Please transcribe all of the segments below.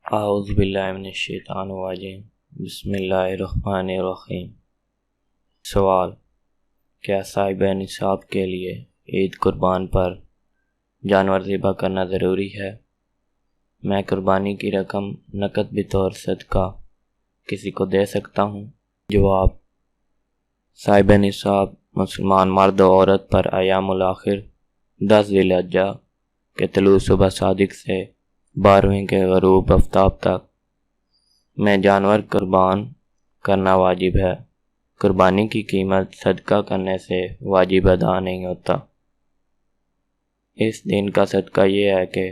اعوذ باللہ من الشیطان الرجیم بسم اللہ الرحمن الرحیم۔ سوال: کیا صاحب نصاب کے لیے عید قربان پر جانور ذبح کرنا ضروری ہے؟ میں قربانی کی رقم نقد بطور صدقہ کسی کو دے سکتا ہوں؟ جواب: صاحب نصاب مسلمان مرد و عورت پر ایام الاخر 10 ذی الحجہ کے طلوع صبح صادق سے 12ویں کے غروب آفتاب تک میں جانور قربان کرنا واجب ہے۔ قربانی کی قیمت صدقہ کرنے سے واجب ادا نہیں ہوتا۔ اس دن کا صدقہ یہ ہے کہ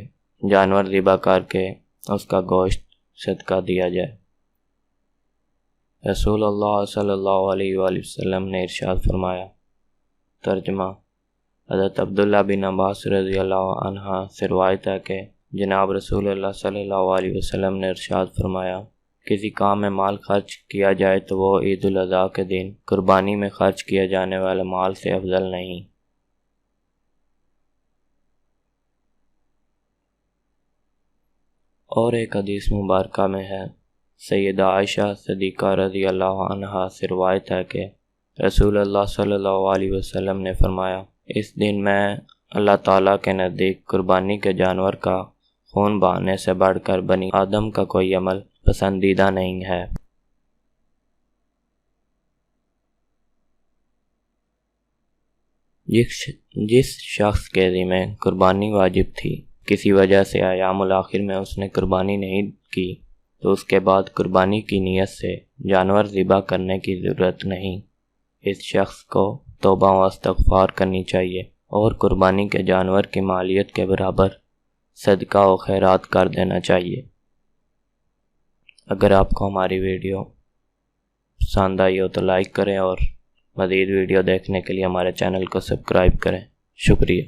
جانور ذبح کر کے اس کا گوشت صدقہ دیا جائے۔ رسول اللہ صلی اللہ علیہ وآلہ وسلم نے ارشاد فرمایا۔ ترجمہ: حضرت عبداللہ بن عباس رضی اللہ عنہ سے روایت ہے کہ جناب رسول اللہ صلی اللہ علیہ وسلم نے ارشاد فرمایا، کسی کام میں مال خرچ کیا جائے تو وہ عید الاضحیٰ کے دن قربانی میں خرچ کیا جانے والے مال سے افضل نہیں۔ اور ایک حدیث مبارکہ میں ہے، سیدہ عائشہ صدیقہ رضی اللہ عنہا سے روایت ہے کہ رسول اللہ صلی اللہ علیہ وسلم نے فرمایا، اس دن میں اللہ تعالیٰ کے نزدیک قربانی کے جانور کا خون بہانے سے بڑھ کر بنی آدم کا کوئی عمل پسندیدہ نہیں ہے۔ جس شخص کے ذمہ قربانی واجب تھی، کسی وجہ سے ایام الاخر میں اس نے قربانی نہیں کی تو اس کے بعد قربانی کی نیت سے جانور ذبح کرنے کی ضرورت نہیں۔ اس شخص کو توبہ و استغفار کرنی چاہیے اور قربانی کے جانور کی مالیت کے برابر صدقہ و خیرات کر دینا چاہیے۔ اگر آپ کو ہماری ویڈیو پسند آئی ہو تو لائک کریں اور مزید ویڈیو دیکھنے کے لیے ہمارے چینل کو سبسکرائب کریں۔ شکریہ۔